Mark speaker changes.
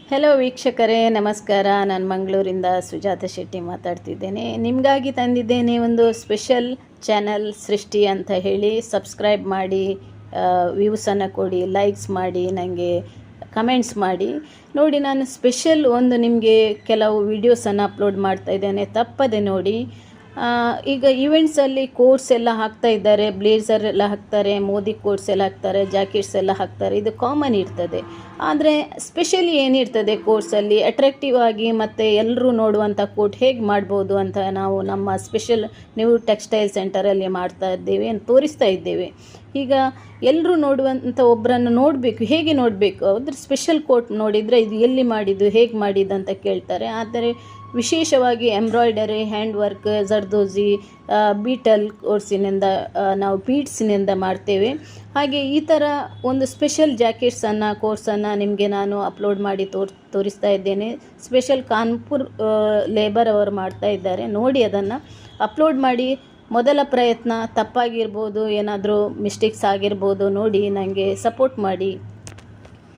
Speaker 1: Hello ವೀಕ್ಷಕರೇ, ನಮಸ್ಕಾರ. ನಾನು ಮಂಗಳೂರಿಂದ ಸುಜಾತ ಶೆಟ್ಟಿ ಮಾತಾಡ್ತಿದ್ದೇನೆ. ನಿಮಗಾಗಿ ತಂದಿದ್ದೇನೆ ಒಂದು ಸ್ಪೆಷಲ್ ಚಾನಲ್ ಸೃಷ್ಟಿ ಅಂತ ಹೇಳಿ. ಸಬ್ಸ್ಕ್ರೈಬ್ ಮಾಡಿ, ವ್ಯೂಸನ್ನು ಕೊಡಿ, ಲೈಕ್ಸ್ ಮಾಡಿ, ನನಗೆ ಕಮೆಂಟ್ಸ್ ಮಾಡಿ. ನೋಡಿ, ನಾನು ಸ್ಪೆಷಲ್ ಒಂದು ನಿಮಗೆ ಕೆಲವು ವೀಡಿಯೋಸನ್ನು ಅಪ್ಲೋಡ್ ಮಾಡ್ತಾ ಇದ್ದೇನೆ, ತಪ್ಪದೆ ನೋಡಿ. ಈಗ ಈವೆಂಟ್ಸಲ್ಲಿ ಕೋಟ್ಸ್ ಎಲ್ಲ ಹಾಕ್ತಾ ಇದ್ದಾರೆ, ಬ್ಲೇಸರ್ ಎಲ್ಲ ಹಾಕ್ತಾರೆ, ಮೋದಿ ಕೋಟ್ಸ್ ಎಲ್ಲ ಹಾಕ್ತಾರೆ, ಜಾಕೆಟ್ಸ್ ಎಲ್ಲ ಹಾಕ್ತಾರೆ. ಇದು ಕಾಮನ್ ಇರ್ತದೆ. ಆದರೆ ಸ್ಪೆಷಲಿ ಏನಿರ್ತದೆ ಕೋಟ್ಸಲ್ಲಿ ಅಟ್ರಾಕ್ಟಿವ್ ಆಗಿ ಮತ್ತು ಎಲ್ಲರೂ ನೋಡುವಂಥ ಕೋಟ್ ಹೇಗೆ ಮಾಡ್ಬೋದು ಅಂತ ನಾವು ನಮ್ಮ ಸ್ಪೆಷಲ್ ನ್ಯೂ ಟೆಕ್ಸ್ಟೈಲ್ ಸೆಂಟರಲ್ಲಿ ಮಾಡ್ತಾ ಇದ್ದೇವೆ, ತೋರಿಸ್ತಾ ಇದ್ದೇವೆ. ಈಗ ಎಲ್ಲರೂ ನೋಡುವಂಥ ಒಬ್ಬರನ್ನು ನೋಡಬೇಕು, ಹೇಗೆ ನೋಡಬೇಕು, ಅದ್ರ ಸ್ಪೆಷಲ್ ಕೋಟ್ ನೋಡಿದರೆ ಇದು ಎಲ್ಲಿ ಮಾಡಿದ್ದು, ಹೇಗೆ ಮಾಡಿದ್ದು ಅಂತ ಕೇಳ್ತಾರೆ. ಆದರೆ ವಿಶೇಷವಾಗಿ ಎಂಬ್ರಾಯ್ಡರಿ, ಹ್ಯಾಂಡ್ ವರ್ಕ್, ಜರ್ದೋಜಿ, ಬೀಟಲ್ ಕೋರ್ಸಿನಿಂದ ನಾವು ಬೀಡ್ಸಿನಿಂದ ಮಾಡ್ತೇವೆ. ಹಾಗೆ ಈ ಥರ ಒಂದು ಸ್ಪೆಷಲ್ ಜಾಕೆಟ್ಸನ್ನು ಕೋರ್ಸನ್ನು ನಿಮಗೆ ನಾನು ಅಪ್ಲೋಡ್ ಮಾಡಿ ತೋರಿಸ್ತಾ ಇದ್ದೇನೆ. ಸ್ಪೆಷಲ್ ಕಾನ್ಪುರ್ ಲೇಬರ್ ಅವರು ಮಾಡ್ತಾ ಇದ್ದಾರೆ. ನೋಡಿ, ಅದನ್ನು ಅಪ್ಲೋಡ್ ಮಾಡಿ. ಮೊದಲ ಪ್ರಯತ್ನ ತಪ್ಪಾಗಿರ್ಬೋದು, ಏನಾದರೂ ಮಿಸ್ಟೇಕ್ಸ್ ಆಗಿರ್ಬೋದು. ನೋಡಿ, ನನಗೆ ಸಪೋರ್ಟ್ ಮಾಡಿ.